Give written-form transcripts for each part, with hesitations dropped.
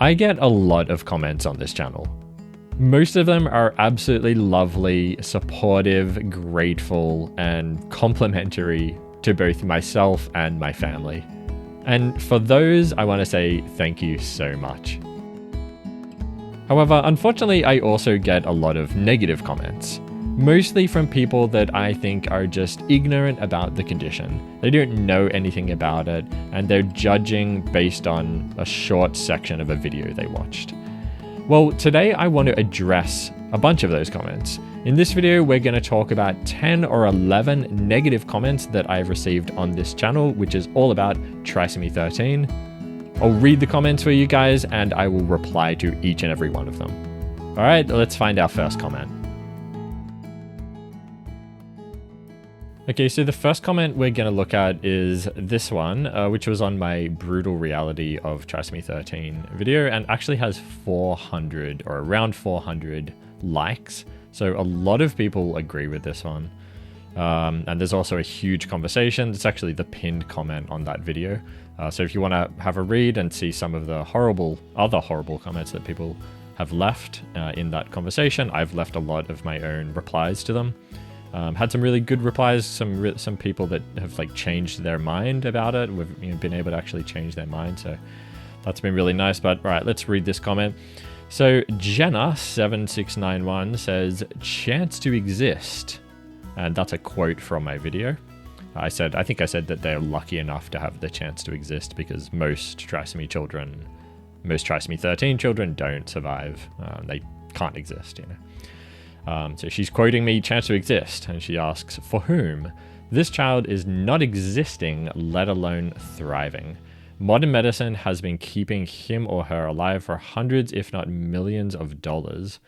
I get a lot of comments on this channel. Most of them are absolutely lovely, supportive, grateful, and complimentary to both myself and my family. And for those, I want to say thank you so much. However, unfortunately, I also get a lot of negative comments, mostly from people that I think are just ignorant about the condition. They don't know anything about it, and they're judging based on a short section of a video they watched. Well, today I want to address a bunch of those comments. In this video, we're going to talk about 10 or 11 negative comments that I've received on this channel, which is all about Trisomy 13. I'll read the comments for you guys, and I will reply to each and every one of them. All right, let's find our first comment. Okay, so the first comment we're going to look at is this one, which was on my brutal reality of Trisomy 13 video, and actually has 400 or around 400 likes. So a lot of people agree with this one. And there's also a huge conversation. It's actually the pinned comment on that video. So if you want to have a read and see some of the other horrible comments that people have left in that conversation, I've left a lot of my own replies to them. Had some really good replies, some people that have like changed their mind about it. We've been able to actually change their mind, so that's been really nice. But all right, let's read this comment. So Jenna7691 says, "Chance to exist," and that's a quote from my video. I think I said that they're lucky enough to have the chance to exist because most Trisomy 13 children don't survive. They can't exist, you know. So she's quoting me, "Chance to exist," and she asks, "For whom? This child is not existing, let alone thriving. Modern medicine has been keeping him or her alive for hundreds, if not millions of dollars.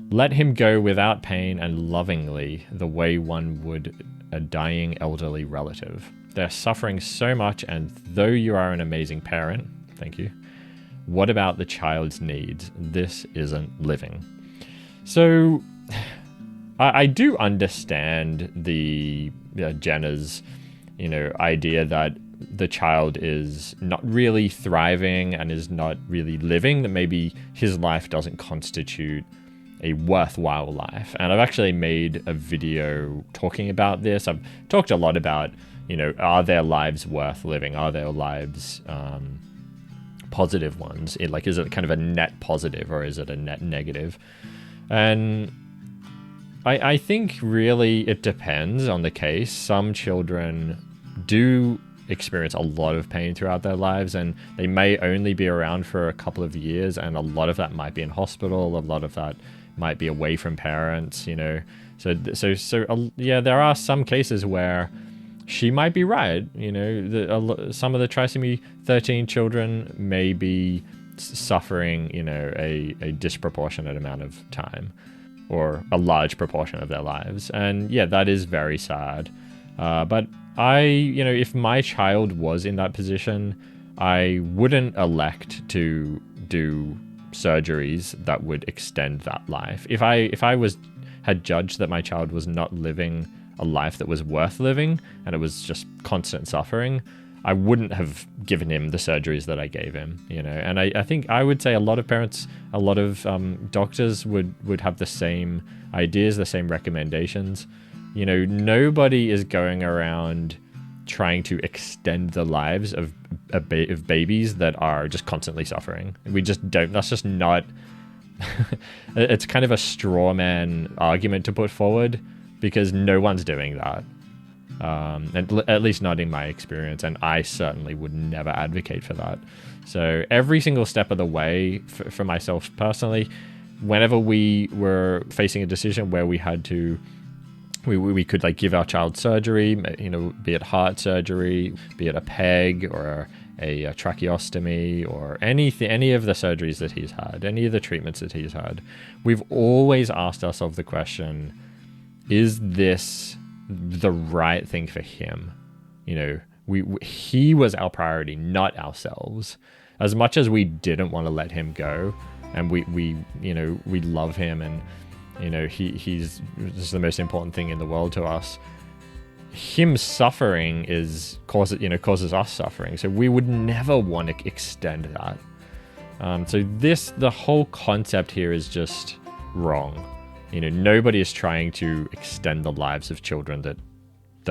Let him go without pain and lovingly, the way one would a dying elderly relative. They're suffering so much, and though you are an amazing parent," thank you, "what about the child's needs? This isn't living." So I do understand the Jenna's, idea that the child is not really thriving and is not really living, that maybe his life doesn't constitute a worthwhile life. And I've actually made a video talking about this. I've talked a lot about, are their lives worth living? Are their lives positive ones? Is it kind of a net positive or is it a net negative? And I think really it depends on the case. Some children do experience a lot of pain throughout their lives, and they may only be around for a couple of years, and a lot of that might be in hospital, a lot of that might be away from parents, So there are some cases where she might be right. Some of the Trisomy 13 children may be suffering, a disproportionate amount of time or a large proportion of their lives. And yeah, that is very sad. But if my child was in that position, I wouldn't elect to do surgeries that would extend that life. If I had judged that my child was not living a life that was worth living and it was just constant suffering, I wouldn't have given him the surgeries that I gave him, And I think I would say a lot of parents, a lot of doctors would have the same ideas, the same recommendations. Nobody is going around trying to extend the lives of babies that are just constantly suffering. We just don't. That's just not. It's kind of a straw man argument to put forward because no one's doing that. At least not in my experience, and I certainly would never advocate for that. So every single step of the way, for myself personally, whenever we were facing a decision where we had to, we could give our child surgery, be it heart surgery, be it a peg or a tracheostomy or any of the surgeries that he's had, any of the treatments that he's had, we've always asked ourselves the question, is this the right thing for him? He was our priority, not ourselves. As much as we didn't want to let him go, and we love him, and he's this is the most important thing in the world to us. Him suffering causes us suffering, so we would never want to extend that. So the whole concept here is just wrong. Nobody is trying to extend the lives of children that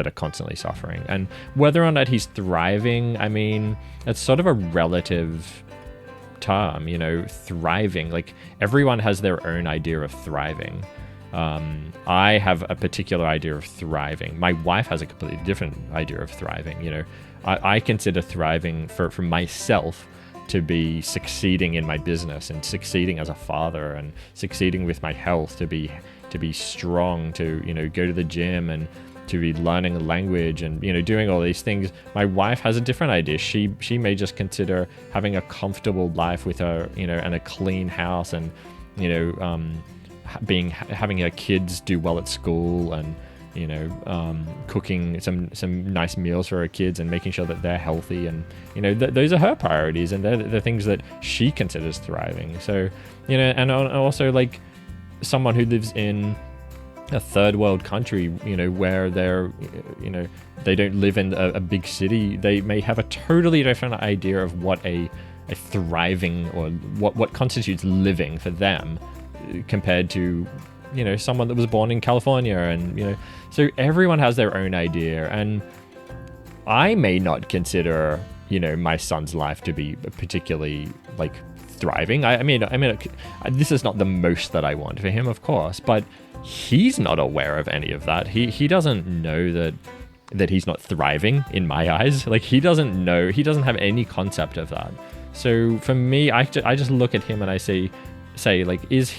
are constantly suffering. And whether or not he's thriving, I mean, it's sort of a relative term, thriving. Like, everyone has their own idea of thriving. I have a particular idea of thriving. My wife has a completely different idea of thriving. I consider thriving for myself to be succeeding in my business and succeeding as a father and succeeding with my health, to be strong, to go to the gym and to be learning a language and doing all these things. My wife has a different idea. She may just consider having a comfortable life with her, and a clean house, and having her kids do well at school, and cooking some nice meals for her kids and making sure that they're healthy, and those are her priorities, and they're the things that she considers thriving. So and also, like, someone who lives in a third world country, where they don't live in a big city, they may have a totally different idea of what a thriving, or what constitutes living for them, compared to someone that was born in California. And so everyone has their own idea, and I may not consider my son's life to be particularly, like, thriving. I mean this is not the most that I want for him, of course, but he's not aware of any of that. He doesn't know that he's not thriving in my eyes. Like, he doesn't know, he doesn't have any concept of that. So for me, I just look at him and I say, like, does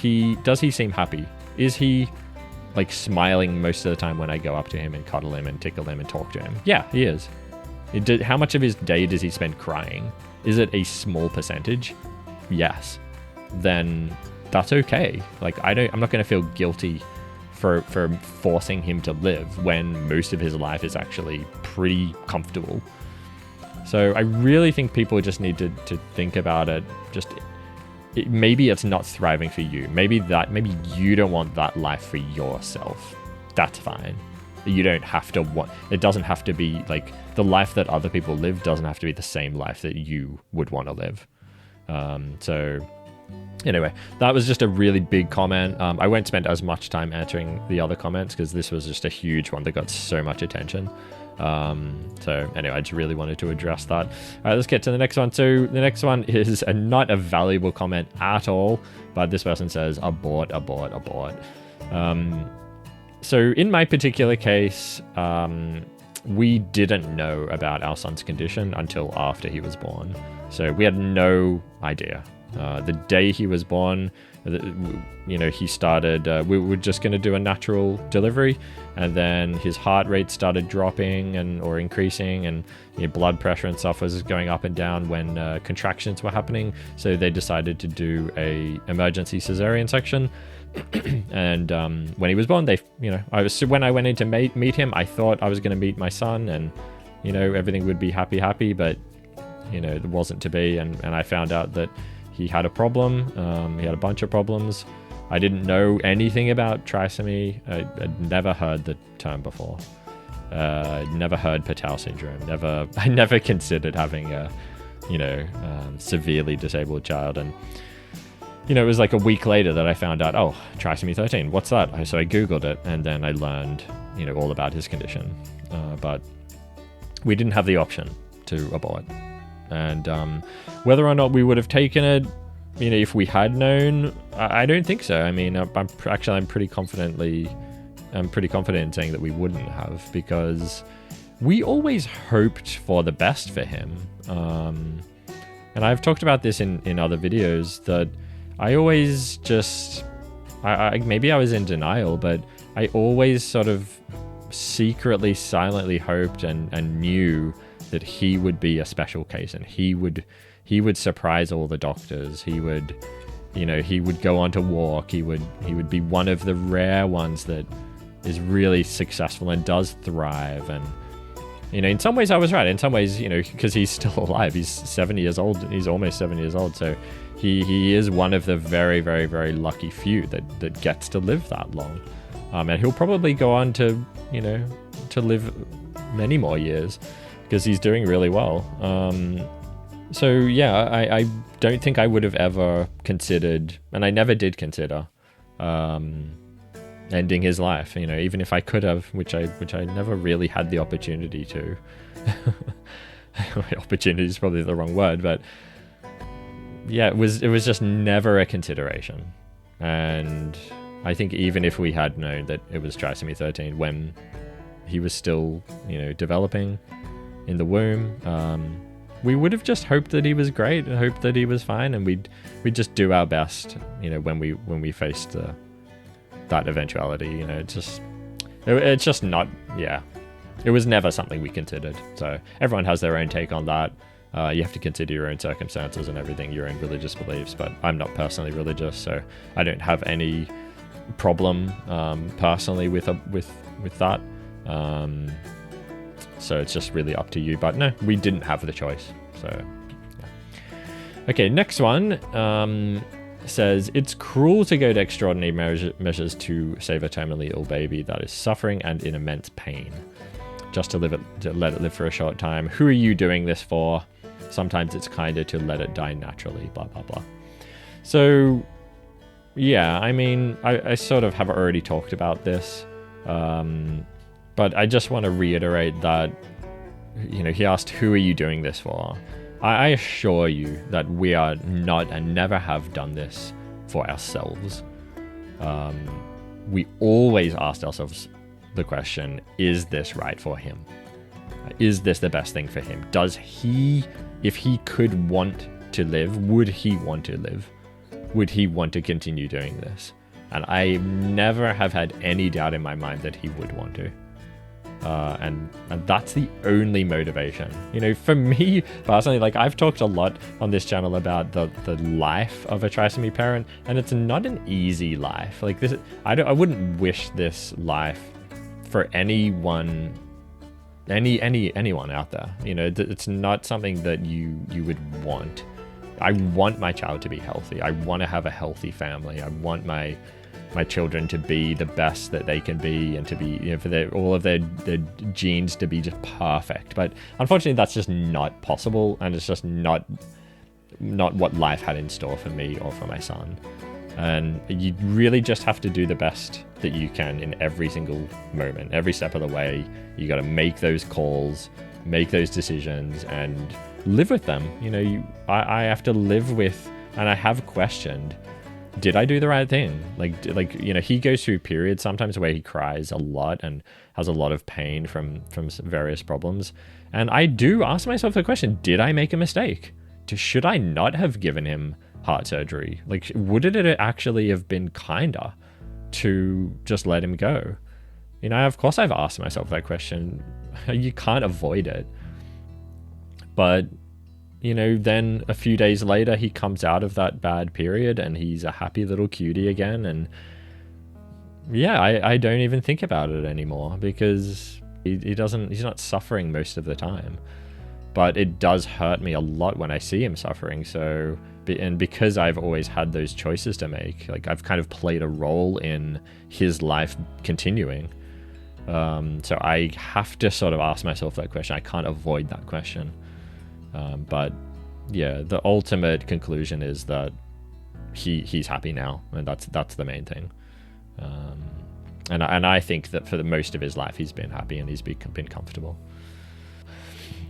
he seem happy? Is he, like, smiling most of the time when I go up to him and cuddle him and tickle him and talk to him? Yeah, he is. How much of his day does he spend crying? Is it a small percentage? Yes. Then that's okay. Like, I'm not going to feel guilty for forcing him to live when most of his life is actually pretty comfortable. So I really think people just need to think about it. Maybe it's not thriving for you. Maybe you don't want that life for yourself. That's fine. You don't have to it doesn't have to be, like, the life that other people live doesn't have to be the same life that you would want to live. So anyway, that was just a really big comment. I won't spend as much time answering the other comments because this was just a huge one that got so much attention. So anyway, I just really wanted to address that. All right, let's get to the next one. So the next one is not a valuable comment at all, but this person says, abort, abort, abort. So in my particular case, we didn't know about our son's condition until after he was born. So we had no idea. The day he was born, he started, we were just going to do a natural delivery, and then his heart rate started dropping or increasing, and blood pressure and stuff was going up and down when contractions were happening. So they decided to do a emergency cesarean section. And when he was born, when I went in to meet him, I thought I was going to meet my son, and everything would be happy, but it wasn't to be, and I found out that he had a problem. He had a bunch of problems. I didn't know anything about trisomy. I'd never heard the term before. Never heard Patau syndrome. I never considered having a severely disabled child. And it was like a week later that I found out, oh, trisomy 13, what's that? So I Googled it, and then I learned, all about his condition. But we didn't have the option to abort. And whether or not we would have taken it, if we had known, I don't think so. I mean, I'm pretty confident in saying that we wouldn't have, because we always hoped for the best for him. And I've talked about this in other videos, that I always maybe I was in denial, but I always sort of secretly, silently hoped and knew that he would be a special case, and he would surprise all the doctors. He would go on to walk. He would be one of the rare ones that is really successful and does thrive. And in some ways I was right. In some ways, because he's still alive. He's 7 years old. He's almost 7 years old. So he is one of the very, very, very lucky few that gets to live that long. And he'll probably go on to live many more years, because he's doing really well. So yeah, I don't think I would have ever considered, and I never did consider, ending his life. You know, even if I could have, which I never really had the opportunity to. Opportunity is probably the wrong word, but yeah, it was just never a consideration. And I think even if we had known that it was trisomy 13 when he was still, you know, developing in the womb, we would have just hoped that he was great and hoped that he was fine, and we'd just do our best, you know, when we faced that eventuality. You know, it's just not, yeah, it was never something we considered. So everyone has their own take on that. You have to consider your own circumstances and everything, your own religious beliefs, but I'm not personally religious, so I don't have any problem personally with that. So it's just really up to you. But no, we didn't have the choice. So yeah. Okay, next one says, it's cruel to go to extraordinary measures to save a terminally ill baby that is suffering and in immense pain, just to let it live for a short time. Who are you doing this for? Sometimes it's kinder to let it die naturally, blah, blah, blah. So yeah, I mean, I sort of have already talked about this. But I just want to reiterate that, you know, he asked, who are you doing this for? I assure you that we are not and never have done this for ourselves. We always asked ourselves the question, is this right for him? Is this the best thing for him? Does he, if he could want to live, would he want to live? Would he want to continue doing this? And I never have had any doubt in my mind that he would want to. And that's the only motivation. You know, for me personally, like, I've talked a lot on this channel about the life of a trisomy parent, and it's not an easy life. Like this, I wouldn't wish this life for anyone out there. You know, it's not something that you would want. I want my child to be healthy. I want to have a healthy family. I want my children to be the best that they can be, and to be, you know, for all of their genes to be just perfect. But unfortunately, that's just not possible, and it's just not what life had in store for me or for my son. And you really just have to do the best that you can in every single moment, every step of the way. You got to make those calls, make those decisions, and live with them. You know, I have to live with, and I have questioned, did I do the right thing? Like, you know, he goes through periods sometimes where he cries a lot and has a lot of pain from various problems. And I do ask myself the question, did I make a mistake? Should I not have given him heart surgery? Like, would it actually have been kinder to just let him go? You know, of course I've asked myself that question. You can't avoid it. But, you know, then a few days later, he comes out of that bad period and he's a happy little cutie again. And yeah, I don't even think about it anymore, because he's not suffering most of the time. But it does hurt me a lot when I see him suffering. So, and because I've always had those choices to make, like, I've kind of played a role in his life continuing. So I have to sort of ask myself that question. I can't avoid that question. But yeah, the ultimate conclusion is that he's happy now, and that's the main thing. And I think that for the most of his life, he's been happy and he's been comfortable.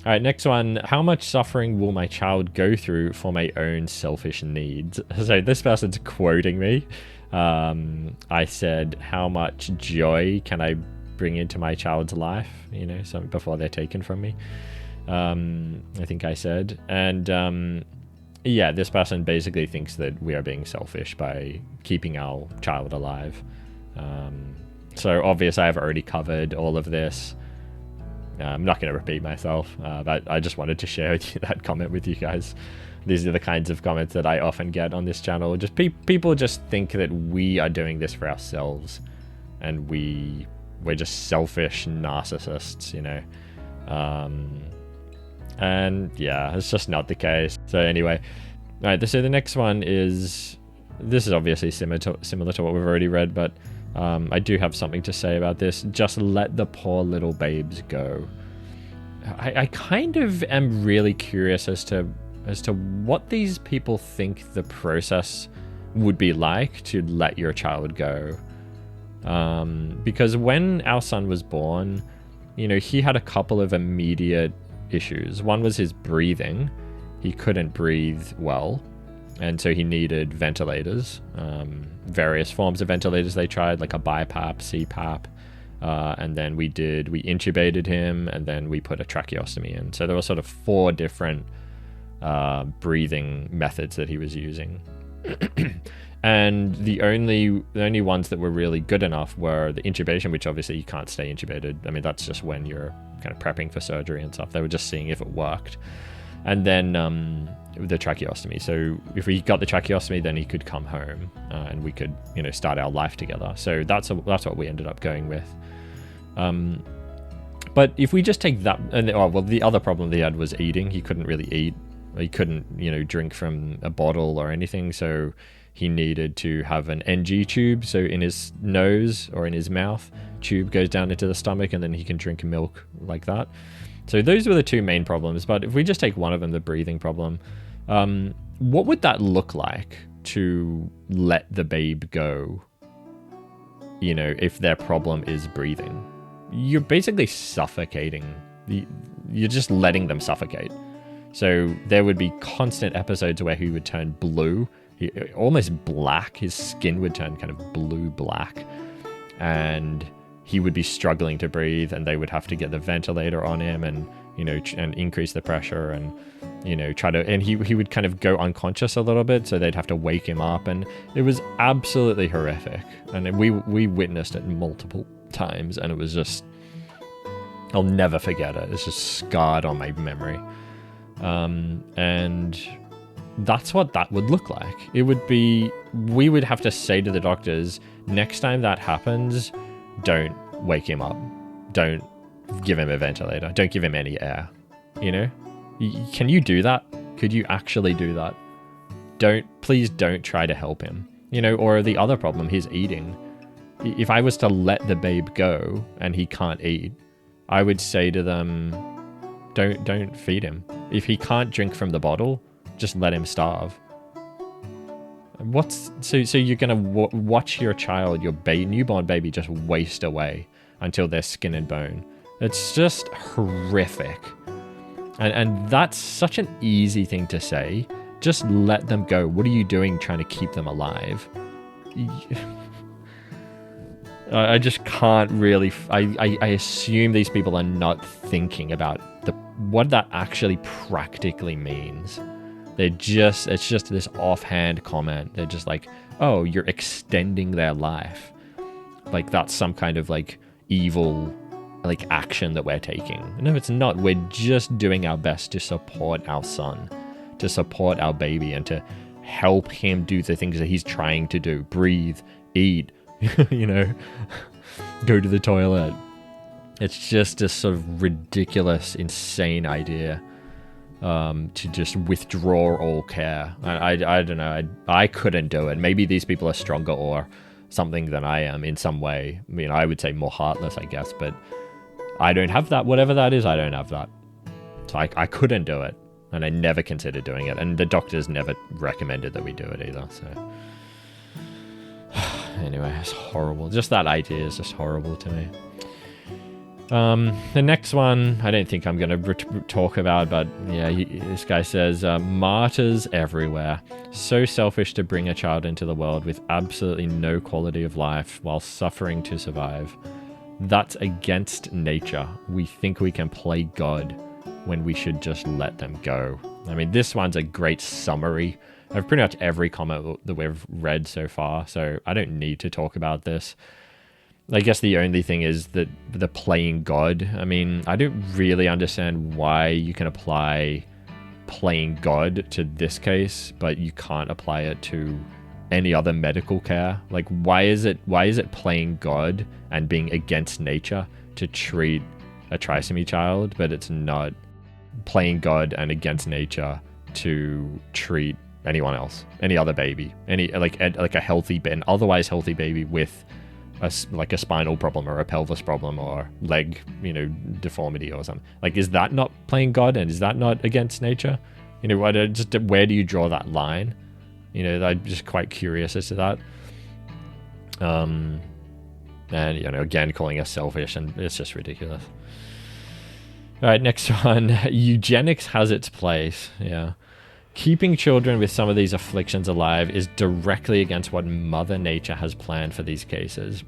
All right, next one. How much suffering will my child go through for my own selfish needs? So this person's quoting me. I said, how much joy can I bring into my child's life, you know, so before they're taken from me? I think I said. And yeah, this person basically thinks that we are being selfish by keeping our child alive. So obviously I've already covered all of this. I'm not going to repeat myself, but I just wanted to share that comment with you guys. These are the kinds of comments that I often get on this channel. Just people just think that we are doing this for ourselves, and we're just selfish narcissists, you know. And yeah, it's just not the case. So anyway, all right, so the next one is, this is obviously similar to what we've already read, but I do have something to say about this. Just let the poor little babes go. I kind of am really curious as to as to what these people think the process would be like to let your child go. Because when our son was born, he had a couple of immediate issues. One was his breathing. He couldn't breathe well, and so he needed ventilators, various forms of ventilators they tried, like a BiPAP, CPAP, and then we intubated him, and then we put a tracheostomy in. So there were sort of 4 different breathing methods that he was using. And the only ones that were really good enough were the intubation, which obviously you can't stay intubated. I mean, that's just when you're kind of prepping for surgery and stuff. They were just seeing if it worked. And then the tracheostomy. So if we got the tracheostomy, then he could come home and we could, start our life together. So that's what we ended up going with. But if we just take that, the other problem they had was eating. He couldn't really eat. He couldn't, drink from a bottle or anything. So he needed to have an NG tube. So in his nose or in his mouth, tube goes down into the stomach, and then he can drink milk like that. So those were the 2 main problems. But if we just take one of them, the breathing problem, what would that look like to let the babe go, if their problem is breathing? You're basically suffocating. You're just letting them suffocate. So there would be constant episodes where he would turn blue, almost black. His skin would turn kind of blue-black, and he would be struggling to breathe, and they would have to get the ventilator on him and, and increase the pressure and, and he would kind of go unconscious a little bit. So they'd have to wake him up, and it was absolutely horrific. And we witnessed it multiple times, and it was just, I'll never forget it. It's just scarred on my memory. And that's what that would look like. It would be, we would have to say to the doctors, next time that happens, don't wake him up. Don't give him a ventilator. Don't give him any air. Can you do that? Could you actually do that? Please don't try to help him. Or the other problem, his eating. If I was to let the babe go and he can't eat, I would say to them, don't feed him. If he can't drink from the bottle, just let him starve. So you're gonna watch your child, your newborn baby, just waste away until they're skin and bone. It's just horrific, and that's such an easy thing to say. Just let them go. What are you doing trying to keep them alive? I just can't really. I assume these people are not thinking about what that actually practically means. It's just this offhand comment. They're just like, oh, you're extending their life. Like that's some kind of like evil like action that we're taking. No, it's not. We're just doing our best to support our son, to support our baby, and to help him do the things that he's trying to do. Breathe, eat, go to the toilet. It's just a sort of ridiculous, insane idea. To just withdraw all care. I don't know. I couldn't do it. Maybe these people are stronger or something than I am in some way. I mean, I would say more heartless, I guess, but I don't have that. Whatever that is, I don't have that. So I couldn't do it, and I never considered doing it. And the doctors never recommended that we do it either. So anyway, it's horrible. Just that idea is just horrible to me. The next one, I don't think I'm going to talk about, but yeah, this guy says, martyrs everywhere. So selfish to bring a child into the world with absolutely no quality of life while suffering to survive. That's against nature. We think we can play God when we should just let them go. I mean, this one's a great summary of pretty much every comment that we've read so far, so I don't need to talk about this. I guess the only thing is that the playing God. I mean, I don't really understand why you can apply playing God to this case, but you can't apply it to any other medical care. Like, why is it playing God and being against nature to treat a trisomy child, but it's not playing God and against nature to treat anyone else, any other baby, any like a healthy, an otherwise healthy baby with a spinal problem or a pelvis problem or leg, deformity or something. Like, is that not playing God, and is that not against nature? You know, just where do you draw that line? You know, I'm just quite curious as to that. And, you know, again, calling us selfish, and it's just ridiculous. All right, next one. Eugenics has its place. Yeah. Keeping children with some of these afflictions alive is directly against what Mother Nature has planned for these cases.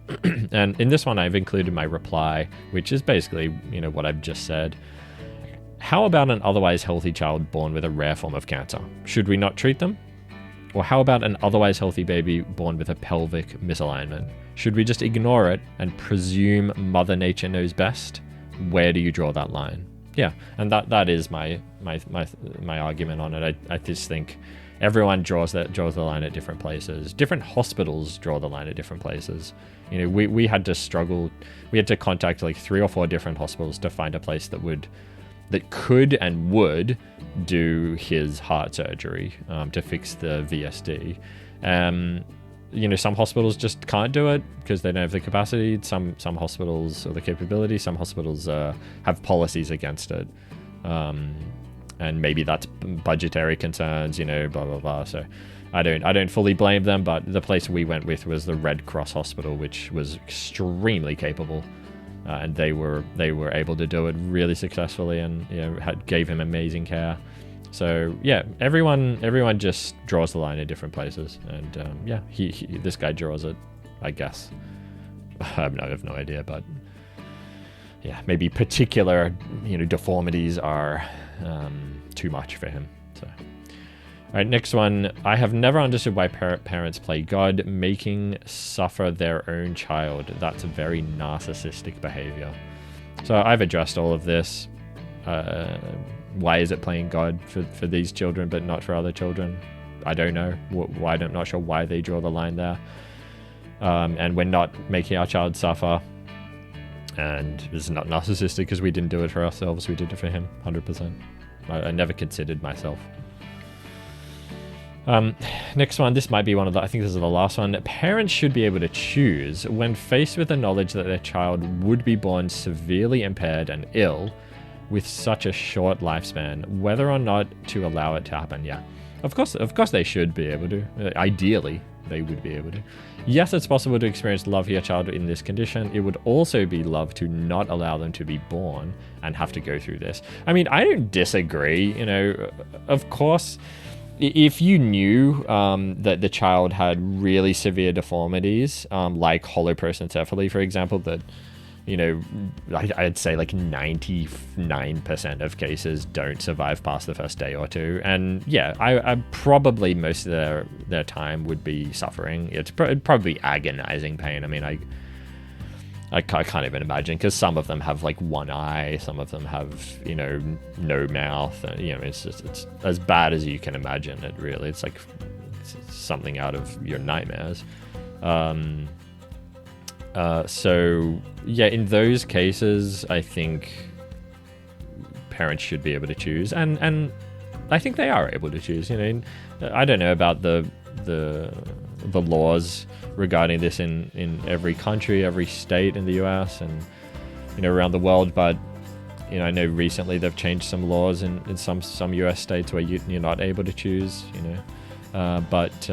And in this one, I've included my reply, which is basically, you know, what I've just said. How about an otherwise healthy child born with a rare form of cancer? Should we not treat them? Or how about an otherwise healthy baby born with a pelvic misalignment? Should we just ignore it and presume Mother Nature knows best? Where do you draw that line? Yeah, and that is my argument on it. I just think everyone draws the line at different places. Different hospitals draw the line at different places. You know, we had to struggle. We had to contact like 3 or 4 different hospitals to find a place that could and would do his heart surgery to fix the VSD. You know, some hospitals just can't do it because they don't have the capacity. Some hospitals or the capability. Some hospitals have policies against it, and maybe that's budgetary concerns. You know, blah blah blah. So I don't fully blame them. But the place we went with was the Red Cross Hospital, which was extremely capable, and they were able to do it really successfully, and you know, gave him amazing care. So yeah, everyone just draws the line in different places, and yeah, this guy draws it, I guess. I have no idea, but yeah, maybe particular, you know, deformities are too much for him. So, all right, next one. I have never understood why parents play God, making suffer their own child. That's a very narcissistic behavior. So I've addressed all of this. Why is it playing God for these children but not for other children? I don't know. I'm not sure why they draw the line there. And we're not making our child suffer. And it's not narcissistic because we didn't do it for ourselves. We did it for him, 100%. I never considered myself. Next one. This might be one of the... I think this is the last one. Parents should be able to choose when faced with the knowledge that their child would be born severely impaired and ill with such a short lifespan, whether or not to allow it to happen. Yeah, of course they should be able to. Ideally, they would be able to. Yes, it's possible to experience love for your child in this condition. It would also be love to not allow them to be born and have to go through this. I mean, I don't disagree. You know, of course, if you knew that the child had really severe deformities, like holoprosencephaly, for example, that, you know, I'd say like 99% of cases don't survive past the first day or two. And yeah, I probably most of their time would be suffering. It's probably agonizing pain. I mean, I can't even imagine, because some of them have like one eye, some of them have, you know, no mouth. You know, it's as bad as you can imagine it, really. It's like something out of your nightmares. So yeah, in those cases, I think parents should be able to choose, and I think they are able to choose. You know, I don't know about the laws regarding this in every country, every state in the US, and you know, around the world, but you know, I know recently they've changed some laws in some US states where you're not able to choose. You know, but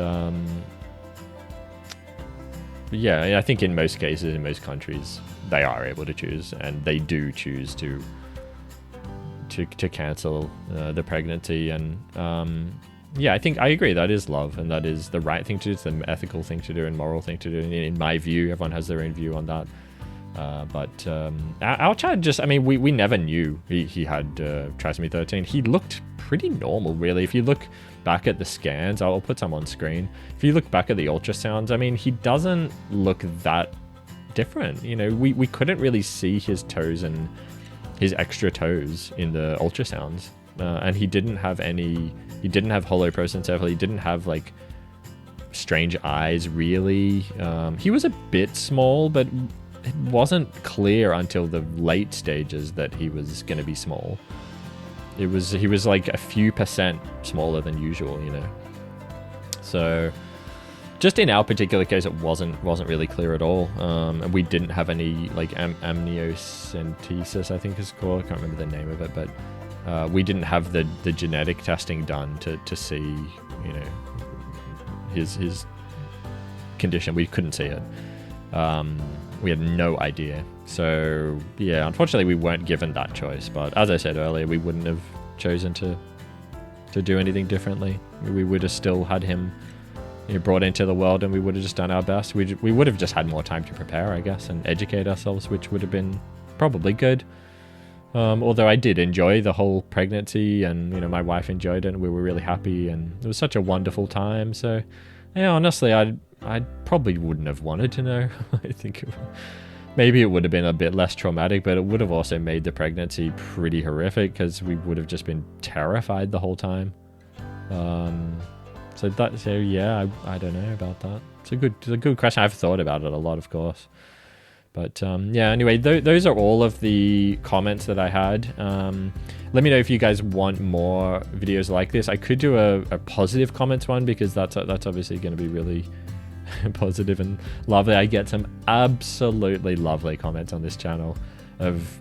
yeah, I think in most cases, in most countries, they are able to choose, and they do choose to cancel the pregnancy. And yeah, I think I agree, that is love, and that is the right thing to do. It's the ethical thing to do and moral thing to do. In my view, everyone has their own view on that. But our child just, I mean, we never knew he had trisomy 13. He looked pretty normal, really. If you look back at the scans, I'll put some on screen. If you look back at the ultrasounds, I mean, he doesn't look that different. You know, we couldn't really see his toes and his extra toes in the ultrasounds. And he didn't have holoprosencephaly. He didn't have like strange eyes, really. He was a bit small, but it wasn't clear until the late stages that he was going to be small. He was like a few % smaller than usual, you know. So just in our particular case, it wasn't really clear at all. And we didn't have any like amniocentesis, I think it's called. I can't remember the name of it, but we didn't have the genetic testing done to see, you know, his condition. We couldn't see it. We had no idea. So yeah, unfortunately we weren't given that choice. But as I said earlier, we wouldn't have chosen to do anything differently. We would have still had him, you know, brought into the world, and we would have just done our best. We would have just had more time to prepare, I guess, and educate ourselves, which would have been probably good. Although I did enjoy the whole pregnancy, and, you know, my wife enjoyed it, and we were really happy, and it was such a wonderful time. So yeah, honestly, I probably wouldn't have wanted to know. I think maybe it would have been a bit less traumatic, but it would have also made the pregnancy pretty horrific, because we would have just been terrified the whole time. So yeah, I don't know about that. It's a good question. I've thought about it a lot, of course. But yeah, anyway, those are all of the comments that I had. Let me know if you guys want more videos like this. I could do a positive comments one, because that's obviously going to be really positive and lovely. I get some absolutely lovely comments on this channel of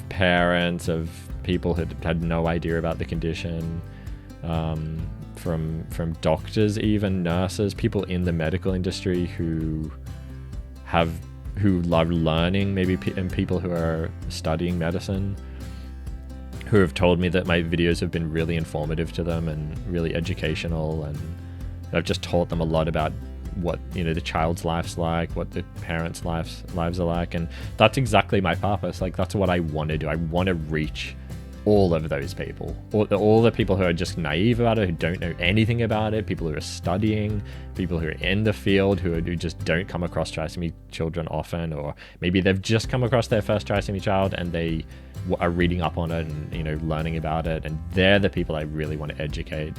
parents, of people who had no idea about the condition, from doctors, even nurses, people in the medical industry who love learning, maybe, and people who are studying medicine, who have told me that my videos have been really informative to them and really educational, and I've just taught them a lot about what, you know, the child's life's like, what the parents' lives are like, and that's exactly my purpose. Like, that's what I want to do. I want to reach all of those people, all the people who are just naive about it, who don't know anything about it, people who are studying, people who are in the field, who just don't come across trisomy children often, or maybe they've just come across their first trisomy child and they are reading up on it and, you know, learning about it, and they're the people I really want to educate.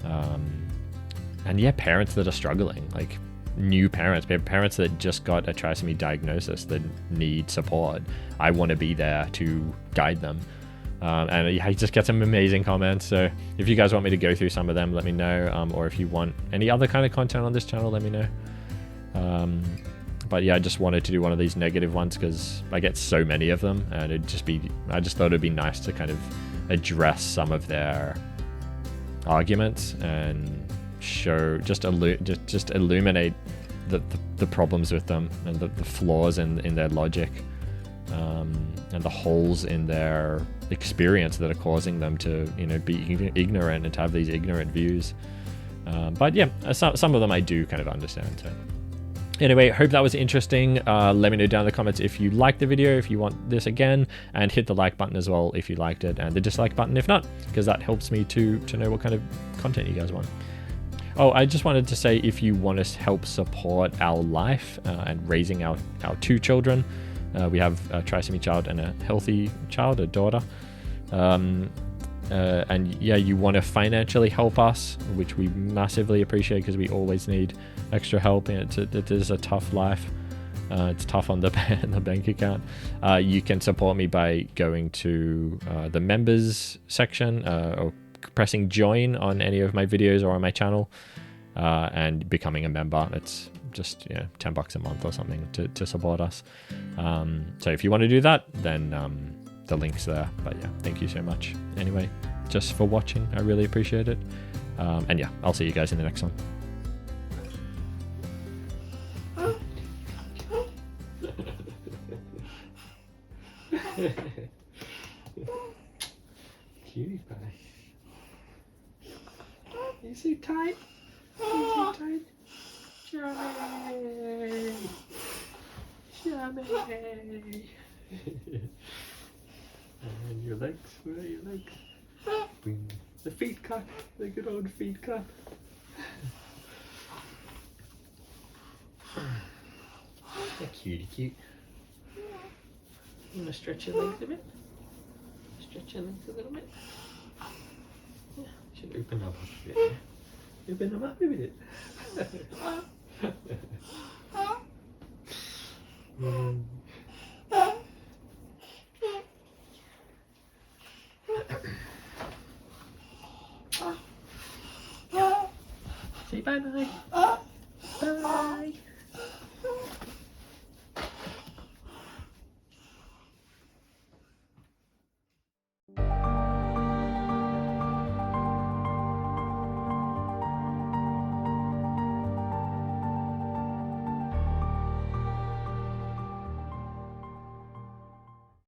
And yeah, parents that are struggling, like new parents that just got a trisomy diagnosis that need support. I want to be there to guide them. And I just get some amazing comments. So if you guys want me to go through some of them, let me know. Or if you want any other kind of content on this channel, let me know. But yeah, I just wanted to do one of these negative ones because I get so many of them, and I just thought it'd be nice to kind of address some of their arguments and just illuminate the problems with them, and the flaws in their logic, and the holes in their experience that are causing them to, you know, be ignorant and to have these ignorant views. But yeah, some of them I do kind of understand. So anyway, hope that was interesting. Let me know down in the comments if you liked the video, if you want this again, and hit the like button as well if you liked it, and the dislike button if not, because that helps me to know what kind of content you guys want. Oh, I just wanted to say, if you want to help support our life and raising our 2 children, we have a trisomy child and a healthy child, a daughter. And yeah, you want to financially help us, which we massively appreciate, because we always need extra help. It is a tough life. It's tough on the bank account. You can support me by going to the members section, or pressing join on any of my videos or on my channel, and becoming a member. It's just, you know, $10 a month or something to support us. So if you want to do that, then the link's there. But yeah, thank you so much anyway, just for watching. I really appreciate it. And yeah, I'll see you guys in the next one. Cutie pie. You so tight? You so tight? Chummy! Chummy! And your legs, where are your legs? Boom. The feet cut, the good old feet cut. They're cutie cute. You want to stretch your legs a bit? Stretch your legs a little bit? Yeah, should open them up a bit. Yeah? Open them up a bit. Say bye-bye. Bye.